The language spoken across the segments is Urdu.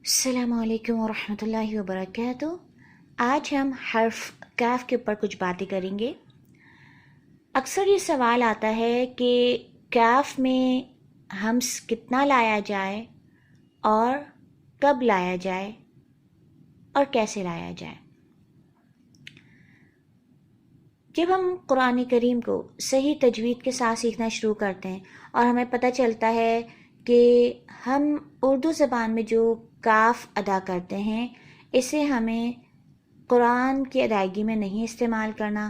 السلام علیکم ورحمۃ اللہ وبرکاتہ۔ آج ہم حرف کاف کے اوپر کچھ باتیں کریں گے۔ اکثر یہ سوال آتا ہے کہ کاف میں ہمس کتنا لایا جائے اور کب لایا جائے اور کیسے لایا جائے۔ جب ہم قرآن کریم کو صحیح تجوید کے ساتھ سیکھنا شروع کرتے ہیں اور ہمیں پتہ چلتا ہے کہ ہم اردو زبان میں جو کاف ادا کرتے ہیں اسے ہمیں قرآن کی ادائیگی میں نہیں استعمال کرنا،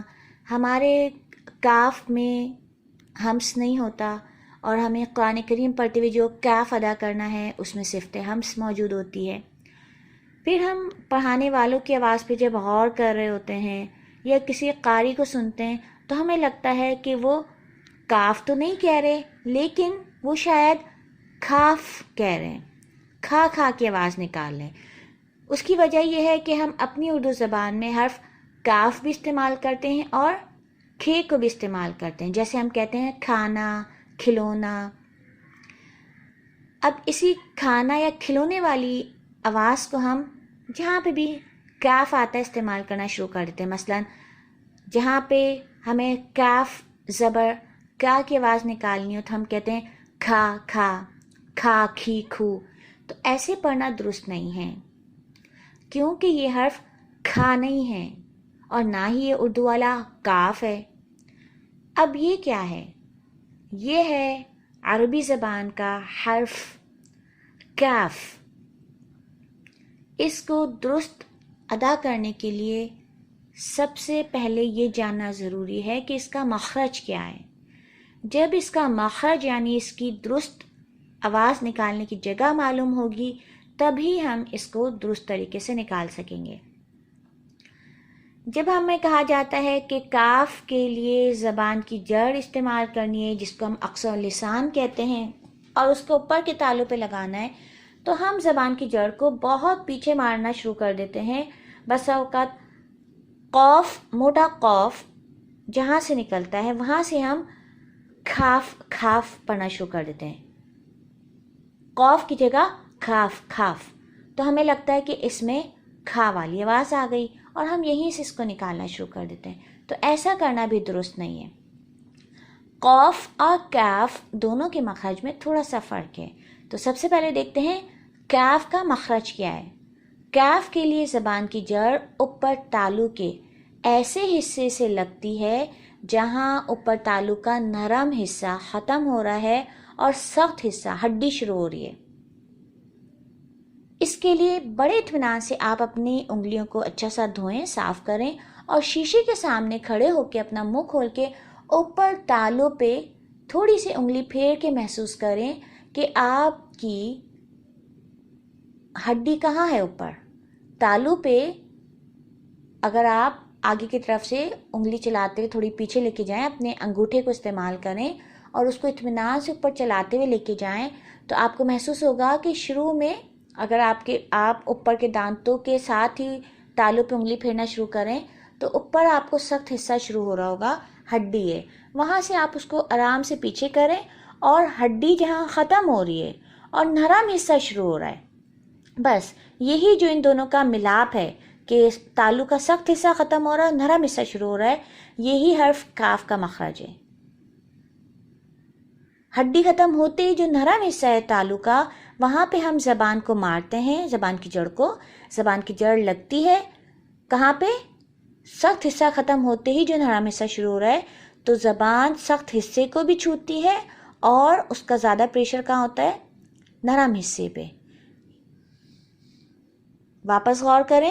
ہمارے کاف میں ہمس نہیں ہوتا اور ہمیں قرآن کریم پڑھتے ہوئے جو کاف ادا کرنا ہے اس میں صفت ہمس موجود ہوتی ہے۔ پھر ہم پڑھانے والوں کی آواز پہ جب غور کر رہے ہوتے ہیں یا کسی قاری کو سنتے ہیں تو ہمیں لگتا ہے کہ وہ کاف تو نہیں کہہ رہے لیکن وہ شاید کھاف کہہ رہے ہیں، کھا کھا کی آواز نکال لیں۔ اس کی وجہ یہ ہے کہ ہم اپنی اردو زبان میں حرف کاف بھی استعمال کرتے ہیں اور کھے کو بھی استعمال کرتے ہیں، جیسے ہم کہتے ہیں کھانا، کھلونا۔ اب اسی کھانا یا کھلونے والی آواز کو ہم جہاں پہ بھی کاف آتا ہے استعمال کرنا شروع کر دیتے ہیں۔ مثلا جہاں پہ ہمیں کاف زبر کا کی آواز نکالنی ہو تو ہم کہتے ہیں کھا کھا، کھا کھی کھو۔ تو ایسے پڑھنا درست نہیں ہے کیونکہ یہ حرف کھا نہیں ہے اور نہ ہی یہ اردو والا کاف ہے۔ اب یہ کیا ہے؟ یہ ہے عربی زبان کا حرف کاف۔ اس کو درست ادا کرنے کے لیے سب سے پہلے یہ جاننا ضروری ہے کہ اس کا مخرج کیا ہے۔ جب اس کا مخرج یعنی اس کی درست آواز نکالنے کی جگہ معلوم ہوگی تبھی ہم اس کو درست طریقے سے نکال سکیں گے۔ جب ہمیں کہا جاتا ہے کہ کاف کے لیے زبان کی جڑ استعمال کرنی ہے جس کو ہم اقصی لسان کہتے ہیں اور اس کو اوپر کے تالوں پہ لگانا ہے تو ہم زبان کی جڑ کو بہت پیچھے مارنا شروع کر دیتے ہیں۔ بس اوقات قوف، موٹا قوف جہاں سے نکلتا ہے وہاں سے ہم کھاف کھاف پڑھنا شروع کر دیتے ہیں، قوف کی جگہ کھاف کھاف، تو ہمیں لگتا ہے کہ اس میں کھا والی آواز آ گئی اور ہم یہیں سے اس کو نکالنا شروع کر دیتے ہیں۔ تو ایسا کرنا بھی درست نہیں ہے۔ قوف اور کاف دونوں کے مخرج میں تھوڑا سا فرق ہے۔ تو سب سے پہلے دیکھتے ہیں کاف کا مخرج کیا ہے۔ کاف کے لیے زبان کی جڑ اوپر تالو کے ایسے حصے سے لگتی ہے جہاں اوپر تالو کا نرم حصہ ختم ہو رہا ہے اور سخت حصہ ہڈی شروع ہو رہی ہے۔ اس کے لیے بڑے اطمینان سے آپ اپنی انگلیوں کو اچھا سا دھوئیں، صاف کریں اور شیشے کے سامنے کھڑے ہو کے اپنا منہ کھول کے اوپر تالو پہ تھوڑی سی انگلی پھیر کے محسوس کریں کہ آپ کی ہڈی کہاں ہے اوپر تالو پہ۔ اگر آپ آگے کی طرف سے انگلی چلاتے ہوئے تھوڑی پیچھے لے کے جائیں، اپنے انگوٹھے کو استعمال کریں اور اس کو اطمینان سے اوپر چلاتے ہوئے لے کے جائیں تو آپ کو محسوس ہوگا کہ شروع میں اگر آپ اوپر کے دانتوں کے ساتھ ہی تالو پہ انگلی پھیرنا شروع کریں تو اوپر آپ کو سخت حصہ شروع ہو رہا ہوگا، ہڈی ہے، وہاں سے آپ اس کو آرام سے پیچھے کریں اور ہڈی جہاں ختم ہو رہی ہے اور نرم حصہ شروع ہو رہا ہے، بس یہی جو ان دونوں کا ملاپ ہے کہ تالو کا سخت حصہ ختم ہو رہا ہے اور نرم حصہ شروع ہو رہا ہے، یہی حرف کاف کا مخرج ہے۔ ہڈی ختم ہوتے ہی جو نرم حصہ ہے تالو کا وہاں پہ ہم زبان کو مارتے ہیں، زبان کی جڑ کو، زبان کی جڑ لگتی ہے کہاں پہ؟ سخت حصہ ختم ہوتے ہی جو نرم حصہ شروع ہو رہا ہے تو زبان سخت حصے کو بھی چھوتی ہے اور اس کا زیادہ پریشر کہاں ہوتا ہے؟ نرم حصے پہ۔ واپس غور کریں،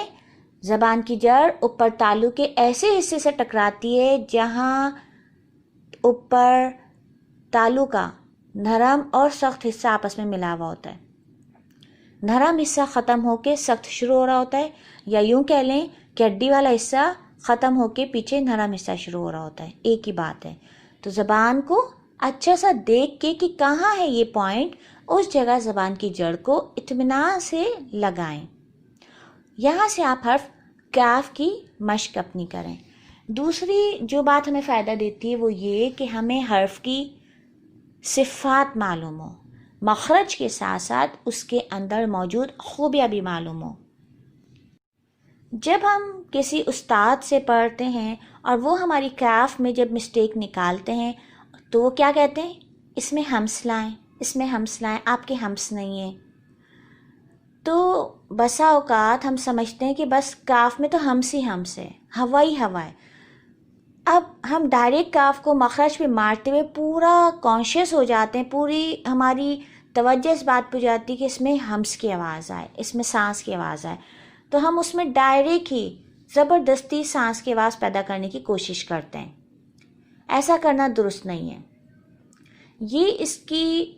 زبان کی جڑ اوپر تالو کے ایسے حصے سے ٹکراتی ہے جہاں اوپر تالو کا نرم اور سخت حصہ آپس میں ملا ہوا ہوتا ہے۔ نرم حصہ ختم ہو کے سخت شروع ہو رہا ہوتا ہے، یا یوں کہہ لیں کہ ہڈی والا حصہ ختم ہو کے پیچھے نرم حصہ شروع ہو رہا ہوتا ہے، ایک ہی بات ہے۔ تو زبان کو اچھا سا دیکھ کے کہ کہاں ہے یہ پوائنٹ، اس جگہ زبان کی جڑ کو اطمینان سے لگائیں۔ یہاں سے آپ حرف کاف کی مشق اپنی کریں۔ دوسری جو بات ہمیں فائدہ دیتی ہے وہ یہ کہ ہمیں حرف کی صفات معلوم ہو۔ مخرج کے ساتھ ساتھ اس کے اندر موجود خوبیاں بھی معلوم ہوں۔ جب ہم کسی استاد سے پڑھتے ہیں اور وہ ہماری کاف میں جب مسٹیک نکالتے ہیں تو وہ کیا کہتے ہیں؟ اس میں ہمس لائیں، اس میں ہمس لائیں، آپ کے ہمس نہیں ہیں۔ تو بسا اوقات ہم سمجھتے ہیں کہ بس کاف میں تو ہمس ہی ہمس ہے، ہوا ہی ہوا ہے۔ اب ہم ڈائریکٹ کاف کو مخرج پہ مارتے ہوئے پورا کانشیس ہو جاتے ہیں، پوری ہماری توجہ اس بات پہ جاتی ہے کہ اس میں ہمس کی آواز آئے، اس میں سانس کی آواز آئے، تو ہم اس میں ڈائریکٹ ہی زبردستی سانس کی آواز پیدا کرنے کی کوشش کرتے ہیں۔ ایسا کرنا درست نہیں ہے۔ یہ اس کی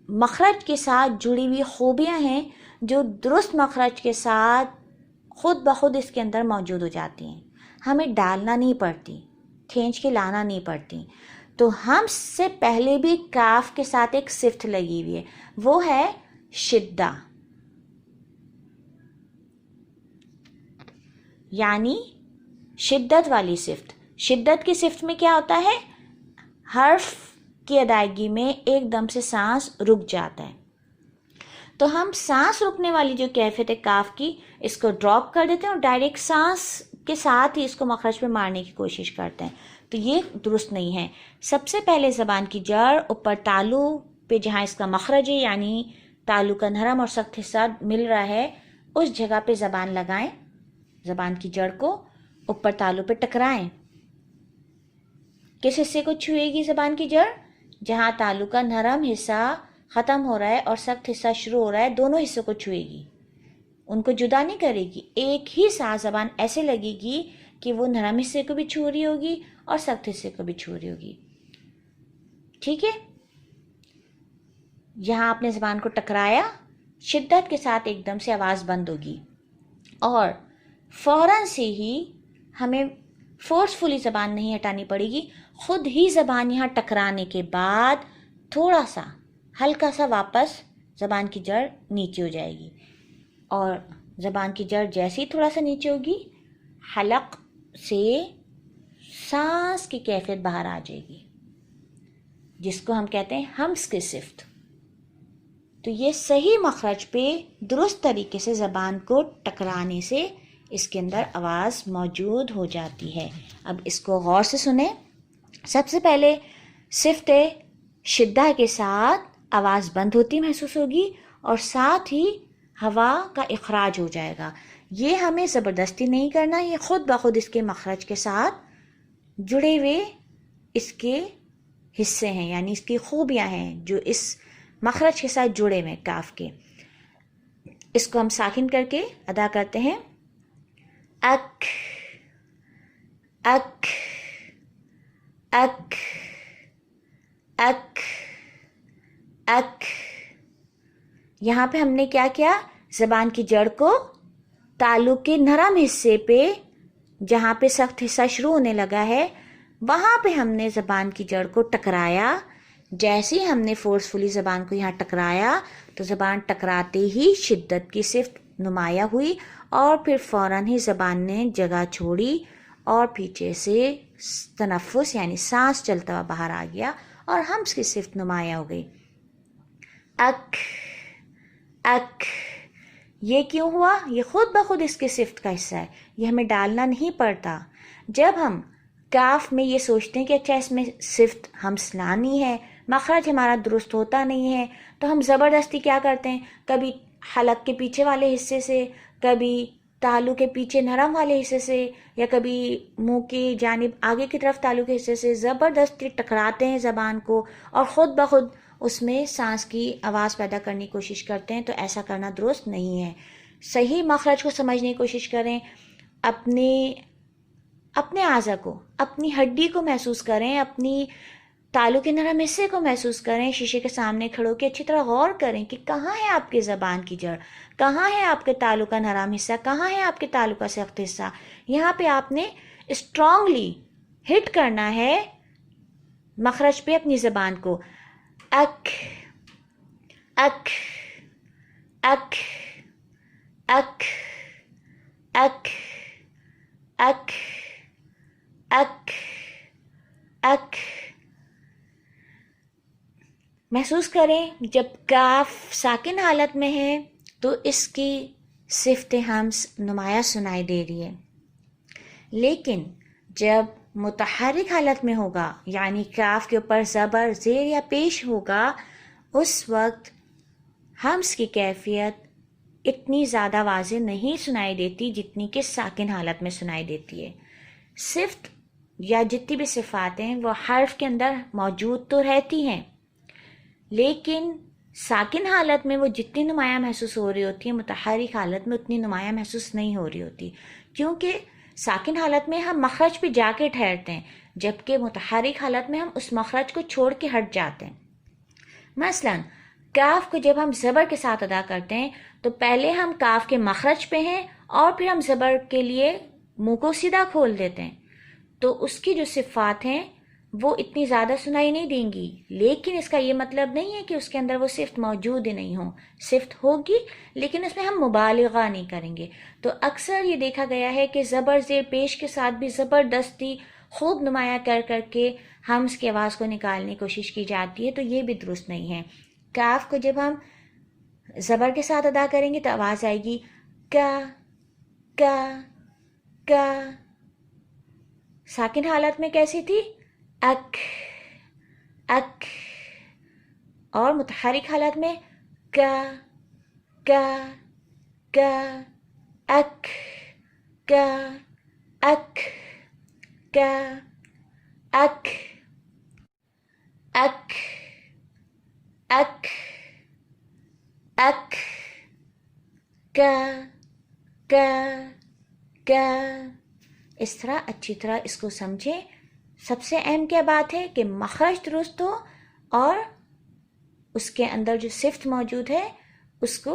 مخرج کے ساتھ جڑی ہوئی خوبیاں ہیں جو درست مخرج کے ساتھ خود بخود اس کے اندر موجود ہو جاتی ہیں، ہمیں ڈالنا نہیں پڑتی، کھینچ کے لانا نہیں پڑتی۔ تو ہم سے پہلے بھی کاف کے ساتھ ایک صفت لگی ہوئی ہے، وہ ہے شدہ، یعنی شدت والی صفت۔ شدت کی صفت میں کیا ہوتا ہے؟ حرف کی ادائیگی میں ایک دم سے سانس رک جاتا ہے، تو ہم سانس رکنے والی جو کیفیت ہے کاف کی، اس کو ڈراپ کر دیتے ہیں اور ڈائریکٹ سانس کے ساتھ ہی اس کو مخرج پہ مارنے کی کوشش کرتے ہیں، تو یہ درست نہیں ہے۔ سب سے پہلے زبان کی جڑ اوپر تالو پہ جہاں اس کا مخرج ہے، یعنی تالو کا نرم اور سخت حصہ مل رہا ہے، اس جگہ پہ زبان لگائیں، زبان کی جڑ کو اوپر تالو پہ ٹکرائیں۔ کس حصے کو چھوئے گی زبان کی جڑ؟ جہاں تالو کا نرم حصہ ختم ہو رہا ہے اور سخت حصہ شروع ہو رہا ہے، دونوں حصوں کو چھوئے گی، ان کو جدا نہیں کرے گی۔ ایک ہی سانس زبان ایسے لگے گی کہ وہ نرم حصے کو بھی چھو رہی ہوگی اور سخت حصے کو بھی چھو رہی ہوگی، ٹھیک ہے؟ یہاں آپ نے زبان کو ٹکرایا، شدت کے ساتھ ایک دم سے آواز بند ہوگی اور فوراً سے ہی ہمیں فورسفلی زبان نہیں ہٹانی پڑے گی، خود ہی زبان یہاں ٹکرانے کے بعد تھوڑا سا ہلکا سا واپس زبان کی جڑ نیچے ہو جائے گی، اور زبان کی جڑ جیسے ہی تھوڑا سا نیچے ہوگی، حلق سے سانس کی کیفیت باہر آ جائے گی، جس کو ہم کہتے ہیں ہمس کی صفت۔ تو یہ صحیح مخرج پہ درست طریقے سے زبان کو ٹکرانے سے اس کے اندر آواز موجود ہو جاتی ہے۔ اب اس کو غور سے سنیں۔ سب سے پہلے صفت شدہ کے ساتھ آواز بند ہوتی محسوس ہوگی اور ساتھ ہی ہوا کا اخراج ہو جائے گا۔ یہ ہمیں زبردستی نہیں کرنا، یہ خود بخود اس کے مخرج کے ساتھ جڑے ہوئے اس کے حصے ہیں، یعنی اس کی خوبیاں ہیں جو اس مخرج کے ساتھ جڑے ہوئے کاف کے۔ اس کو ہم ساکن کر کے ادا کرتے ہیں۔ اک اک اک اک اک۔ یہاں پہ ہم نے کیا کیا؟ زبان کی جڑ کو تالو کے نرم حصے پہ، جہاں پہ سخت حصہ شروع ہونے لگا ہے، وہاں پہ ہم نے زبان کی جڑ کو ٹکرایا۔ جیسے ہی ہم نے فورسفلی زبان کو یہاں ٹکرایا تو زبان ٹکراتے ہی شدت کی صفت نمایاں ہوئی اور پھر فوراً ہی زبان نے جگہ چھوڑی اور پیچھے سے تنفس یعنی سانس چلتا ہوا باہر آ گیا اور ہمس کی صفت نمایاں ہو گئی۔ اک اک۔ یہ کیوں ہوا؟ یہ خود بخود اس کے صفت کا حصہ ہے، یہ ہمیں ڈالنا نہیں پڑتا۔ جب ہم کاف میں یہ سوچتے ہیں کہ اچھا اس میں صفت ہمس لانی ہے، مخرج ہمارا درست ہوتا نہیں ہے، تو ہم زبردستی کیا کرتے ہیں؟ کبھی حلق کے پیچھے والے حصے سے، کبھی تالو کے پیچھے نرم والے حصے سے، یا کبھی منہ کی جانب آگے کی طرف تالو کے حصے سے زبردستی ٹکراتے ہیں زبان کو اور خود بخود اس میں سانس کی آواز پیدا کرنے کی کوشش کرتے ہیں، تو ایسا کرنا درست نہیں ہے۔ صحیح مخرج کو سمجھنے کی کوشش کریں، اپنے اعضا کو، اپنی ہڈی کو محسوس کریں، اپنی تالو کے نرم حصے کو محسوس کریں، شیشے کے سامنے کھڑے ہو کے اچھی طرح غور کریں کہ کہاں ہے آپ کے زبان کی جڑ، کہاں ہے آپ کے تالو کا نرم حصہ، کہاں ہے آپ کے تالو کا سخت حصہ۔ یہاں پہ آپ نے اسٹرانگلی ہٹ کرنا ہے مخرج پہ اپنی زبان کو۔ اک اک اک اک اک اک اک اک۔ محسوس محسوس کریں جب کاف ساکن حالت میں ہے تو اس کی صفت ہمس نمایاں سنائی دے رہی ہے، لیکن جب متحرک حالت میں ہوگا یعنی کاف کے اوپر زبر زیر یا پیش ہوگا، اس وقت ہمس کی کیفیت اتنی زیادہ واضح نہیں سنائی دیتی جتنی کہ ساکن حالت میں سنائی دیتی ہے۔ صفت یا جتنی بھی صفات ہیں وہ حرف کے اندر موجود تو رہتی ہیں، لیکن ساکن حالت میں وہ جتنی نمایاں محسوس ہو رہی ہوتی ہے متحرک حالت میں اتنی نمایاں محسوس نہیں ہو رہی ہوتی، کیونکہ ساکن حالت میں ہم مخرج پہ جا کے ٹھہرتے ہیں، جبکہ متحرک حالت میں ہم اس مخرج کو چھوڑ کے ہٹ جاتے ہیں۔ مثلاً کاف کو جب ہم زبر کے ساتھ ادا کرتے ہیں تو پہلے ہم کاف کے مخرج پہ ہیں اور پھر ہم زبر کے لیے منہ کو سیدھا کھول دیتے ہیں، تو اس کی جو صفات ہیں وہ اتنی زیادہ سنائی نہیں دیں گی، لیکن اس کا یہ مطلب نہیں ہے کہ اس کے اندر وہ صفت موجود ہی نہیں ہو، صفت ہوگی لیکن اس میں ہم مبالغہ نہیں کریں گے۔ تو اکثر یہ دیکھا گیا ہے کہ زبر زیر پیش کے ساتھ بھی زبردستی خوب نمایاں کر کر کے ہمس کی آواز کو نکالنے کی کوشش کی جاتی ہے، تو یہ بھی درست نہیں ہے۔ کاف کو جب ہم زبر کے ساتھ ادا کریں گے تو آواز آئے گی کا کا کا، ساکن حالت میں کیسی تھی؟ اک اک، اور متحرک حالت میں کا کا کا، اک کا اک کا اک اک اک اک کا کا کا۔ اس طرح اچھی طرح اس کو سمجھیں۔ سب سے اہم کیا بات ہے کہ مخرج درست ہو اور اس کے اندر جو صفت موجود ہے اس کو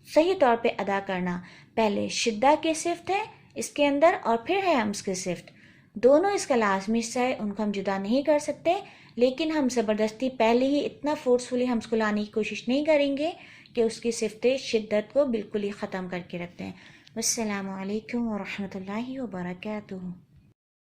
صحیح طور پہ ادا کرنا۔ پہلے شدہ کی صفت ہے اس کے اندر اور پھر ہے ہمس کی صفت، دونوں اس کا لازمی حصہ ہے، ان کو ہم جدا نہیں کر سکتے، لیکن ہم زبردستی پہلے ہی اتنا فورسفلی ہمس کو لانے کی کوشش نہیں کریں گے کہ اس کی صفت شدت کو بالکل ہی ختم کر کے رکھتے ہیں۔ السلام علیکم ورحمۃ اللہ وبرکاتہ۔